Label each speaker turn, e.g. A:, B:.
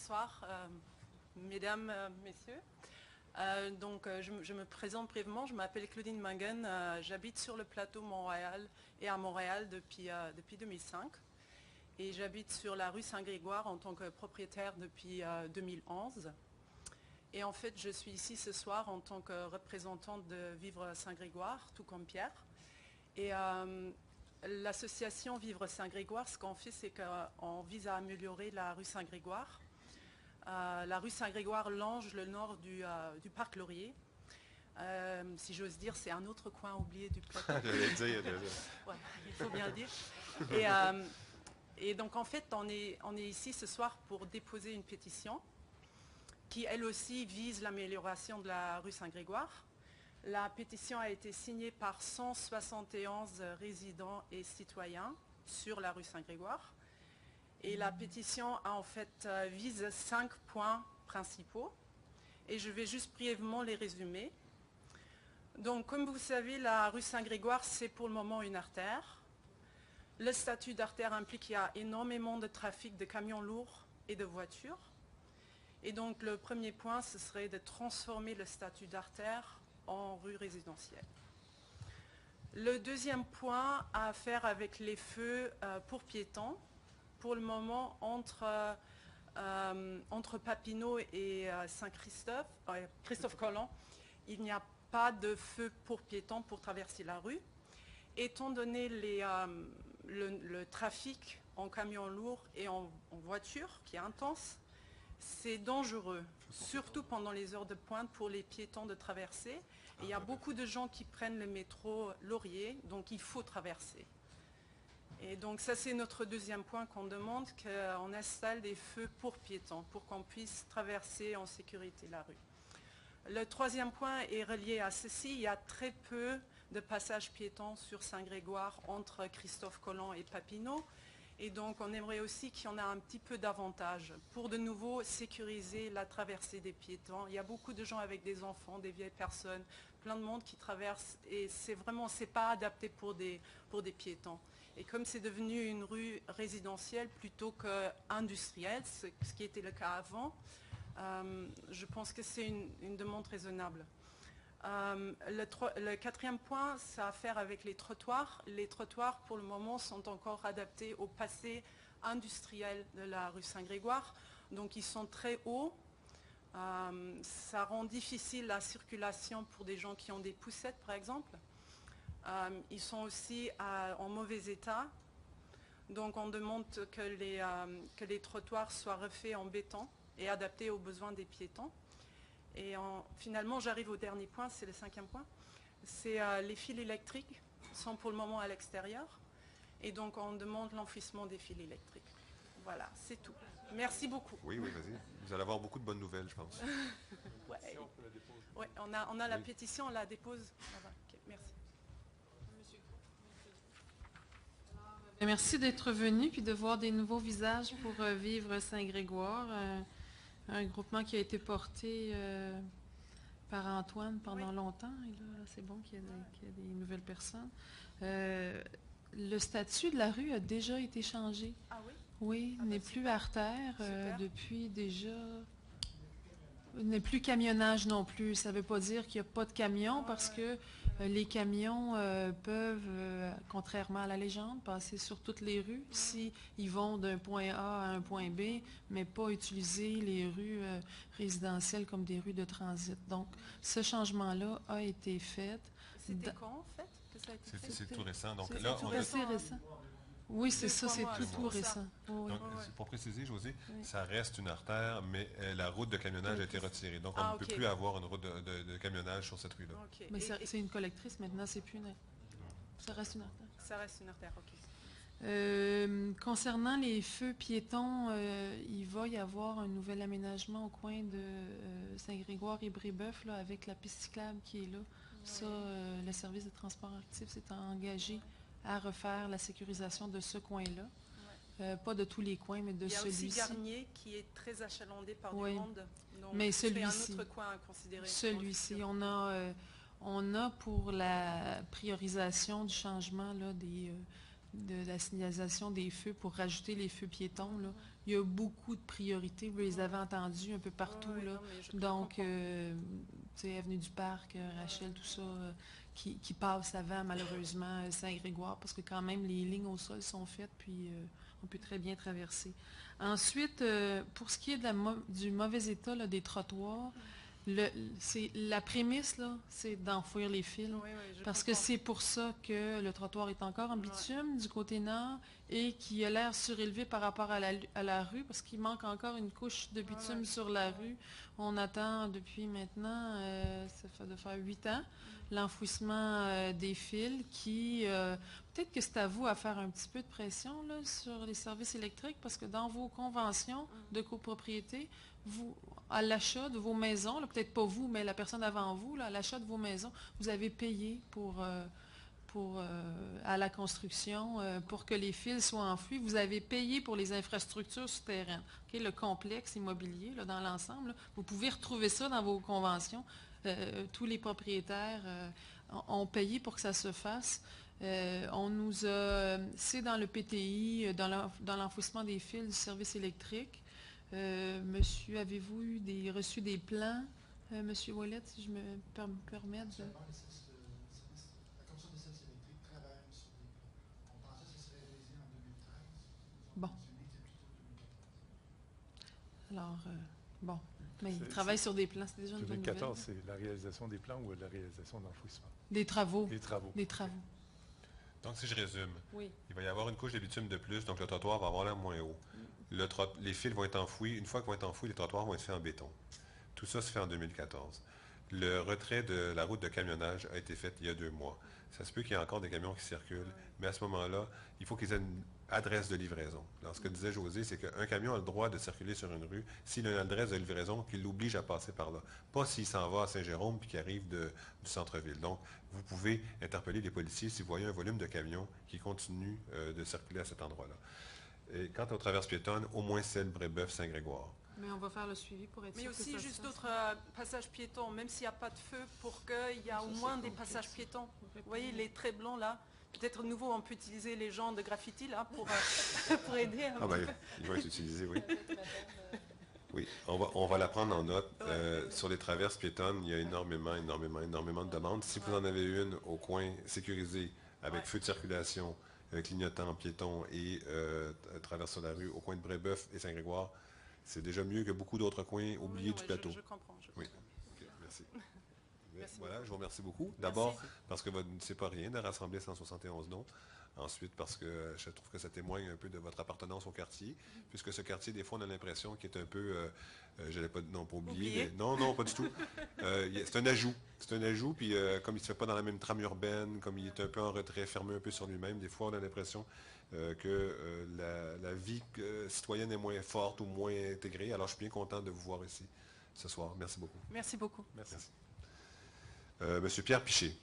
A: bonsoir, mesdames, messieurs. Je me présente brièvement, je m'appelle Claudine Manguen, j'habite sur le plateau Montréal et à Montréal depuis 2005. Et j'habite sur la rue Saint-Grégoire en tant que propriétaire depuis 2011. Et en fait, je suis ici ce soir en tant que représentante de Vivre Saint-Grégoire, tout comme Pierre. Et l'association Vivre Saint-Grégoire, ce qu'on fait, c'est qu'on vise à améliorer la rue Saint-Grégoire. La rue Saint-Grégoire longe le nord du parc Laurier. Si j'ose dire, c'est un autre coin oublié du plateau. Ouais, il faut bien le dire. Et donc, en fait, on est ici ce soir pour déposer une pétition qui, elle aussi, vise l'amélioration de la rue Saint-Grégoire. La pétition a été signée par 171 résidents et citoyens sur la rue Saint-Grégoire. Et la pétition, en fait, vise 5 points principaux. Et je vais juste brièvement les résumer. Donc, comme vous savez, la rue Saint-Grégoire, c'est pour le moment une artère. Le statut d'artère implique qu'il y a énormément de trafic de camions lourds et de voitures. Et donc, le premier point, ce serait de transformer le statut d'artère en rue résidentielle. Le deuxième point a à faire avec les feux pour piétons. Pour le moment, entre Papineau et Saint-Christophe, Christophe-Colomb, il n'y a pas de feu pour piétons pour traverser la rue. Étant donné le trafic en camions lourds et en voiture qui est intense, c'est dangereux, surtout pendant les heures de pointe pour les piétons de traverser. Et il y a beaucoup de gens qui prennent le métro Laurier, donc il faut traverser. Et donc ça, c'est notre deuxième point qu'on demande, qu'on installe des feux pour piétons, pour qu'on puisse traverser en sécurité la rue. Le troisième point est relié à ceci. Il y a très peu de passages piétons sur Saint-Grégoire entre Christophe-Colomb et Papineau. Et donc, on aimerait aussi qu'il y en ait un petit peu davantage pour de nouveau sécuriser la traversée des piétons. Il y a beaucoup de gens avec des enfants, des vieilles personnes, plein de monde qui traverse et c'est pas adapté pour des piétons. Et comme c'est devenu une rue résidentielle plutôt qu'industrielle, ce qui était le cas avant, je pense que c'est une demande raisonnable. Le quatrième point, ça a à faire avec les trottoirs. Les trottoirs, pour le moment, sont encore adaptés au passé industriel de la rue Saint-Grégoire. Donc, ils sont très hauts. Ça rend difficile la circulation pour des gens qui ont des poussettes, par exemple. Ils sont aussi en mauvais état. Donc, on demande que les trottoirs soient refaits en béton et adaptés aux besoins des piétons. Et finalement, j'arrive au dernier point, c'est le cinquième point. C'est les fils électriques sont pour le moment à l'extérieur. Et donc, on demande l'enfouissement des fils électriques. Voilà, c'est tout. Merci beaucoup.
B: Oui, vas-y. Vous allez avoir beaucoup de bonnes nouvelles, je pense.
A: Ouais. Ouais, on a la pétition, on la dépose. Okay, merci.
C: Merci d'être venu puis de voir des nouveaux visages pour Vivre Saint-Grégoire. Un groupement qui a été porté par Antoine pendant longtemps. Et là, c'est bon qu'il y ait des nouvelles personnes. Le statut de la rue a déjà été changé.
A: Ah oui?
C: Oui, n'est plus artère depuis déjà... N'est plus camionnage non plus. Ça ne veut pas dire qu'il n'y a pas de camions parce que les camions peuvent, contrairement à la légende, passer sur toutes les rues s'ils vont d'un point A à un point B, mais pas utiliser les rues résidentielles comme des rues de transit. Donc, ce changement-là a été fait.
A: C'était quand, en fait, que ça a été fait?
B: C'est tout récent. Donc
C: C'est
B: là,
C: tout récent. Oui, c'est ça, c'est tout récent.
B: Donc, pour préciser, José, ça reste une artère, mais la route de camionnage a été retirée. Donc, on ne peut plus avoir une route de camionnage sur cette rue-là.
A: Okay.
C: Mais c'est une collectrice maintenant, c'est plus une... Ça reste une artère.
A: Ça reste une artère, OK.
C: Concernant les feux piétons, il va y avoir un nouvel aménagement au coin de Saint-Grégoire et Brébeuf, là, avec la piste cyclable qui est là. Ça, le service de transport actif s'est engagé à refaire la sécurisation de ce coin-là. Pas de tous les coins, mais de celui-ci.
A: Il y a aussi Garnier qui est très achalandé par du monde. Donc
C: mais celui-ci,
A: c'est un autre coin à considérer.
C: Celui-ci, on a pour la priorisation du changement là, de la signalisation des feux pour rajouter les feux piétons, là, il y a beaucoup de priorités. Vous les avez entendus un peu partout.
A: Oui,
C: là.
A: non,
C: Donc, tu sais, Avenue du Parc, Rachel, tout ça, qui passe avant, malheureusement, Saint-Grégoire, parce que quand même, les lignes au sol sont faites, puis on peut très bien traverser. Ensuite, pour ce qui est du mauvais état là, des trottoirs, la prémisse, là, c'est d'enfouir les fils. Parce que c'est pour ça que le trottoir est encore en bitume du côté nord et qui a l'air surélevé par rapport à la rue, parce qu'il manque encore une couche de bitume sur la rue. On attend depuis maintenant, ça fait de faire 8 ans, l'enfouissement des fils qui, peut-être que c'est à vous à faire un petit peu de pression là, sur les services électriques, parce que dans vos conventions de copropriété, vous, à l'achat de vos maisons, peut-être pas vous, mais la personne avant vous, là, à l'achat de vos maisons, vous avez payé à la construction pour que les fils soient enfouis. Vous avez payé pour les infrastructures souterraines. Okay, le complexe immobilier là, dans l'ensemble, vous pouvez retrouver ça dans vos conventions. Tous les propriétaires ont payé pour que ça se fasse. On nous a, c'est dans le PTI, dans l'enfouissement des fils du service électrique. Monsieur, avez-vous reçu des plans, Monsieur Ouellet, si je me permets de...
D: La Commission des services électriques travaille sur des plans. On pensait que ça serait réalisé en 2013.
C: Bon. Alors, bon. Mais ils travaillent sur des plans, c'est déjà une bonne nouvelle.
E: 2014, c'est la réalisation des plans ou la réalisation de l'enfouissement?
C: Des travaux.
E: Des travaux.
C: Des travaux.
B: Donc, si je résume,
C: oui.
B: Il va y avoir une couche de bitume de plus, donc le trottoir va avoir l'air moins haut. Les fils vont être enfouis. Une fois qu'ils vont être enfouis, les trottoirs vont être faits en béton. Tout ça se fait en 2014. Le retrait de la route de camionnage a été fait il y a 2 mois. Ça se peut qu'il y ait encore des camions qui circulent, mais à ce moment-là, il faut qu'ils aient une adresse de livraison. Alors, ce que disait José, c'est qu'un camion a le droit de circuler sur une rue s'il a une adresse de livraison qui l'oblige à passer par là. Pas s'il s'en va à Saint-Jérôme puis qu'il arrive du centre-ville. Donc, vous pouvez interpeller les policiers si vous voyez un volume de camions qui continue de circuler à cet endroit-là. Et quant aux traverses piétonnes, au moins celle Brébeuf-Saint-Grégoire.
C: Mais on va faire le suivi pour être sûr
A: Mais
C: que
A: aussi
C: ça
A: juste
C: se
A: d'autres passages piétons, même s'il n'y a pas de feu, pour qu'il y ait au moins des passages piétons. Vous voyez, les traits blancs là, peut-être de nouveau on peut utiliser les gens de graffiti là pour aider un
B: peu. Ils vont être utilisés, oui. Oui, on va la prendre en note. Sur les traverses piétonnes, il y a énormément de demandes. Si vous en avez une au coin sécurisé, avec feu de circulation, clignotant piéton et traversant la rue au coin de Brébeuf et Saint-Grégoire, c'est déjà mieux que beaucoup d'autres coins oubliés du plateau.
A: Je comprends.
B: Oui, okay, merci. Voilà, je vous remercie beaucoup. D'abord, parce que ce n'est pas rien de rassembler 171 noms. Ensuite, parce que je trouve que ça témoigne un peu de votre appartenance au quartier, puisque ce quartier, des fois, on a l'impression qu'il est un peu, je n'allais pas oublier, mais non, pas du tout. C'est un ajout. C'est un ajout, puis comme il ne se fait pas dans la même trame urbaine, comme il est un peu en retrait, fermé un peu sur lui-même, des fois, on a l'impression que la vie citoyenne est moins forte ou moins intégrée. Alors, je suis bien content de vous voir ici ce soir. Merci beaucoup.
A: Merci beaucoup.
B: Merci. Monsieur Pierre Piché.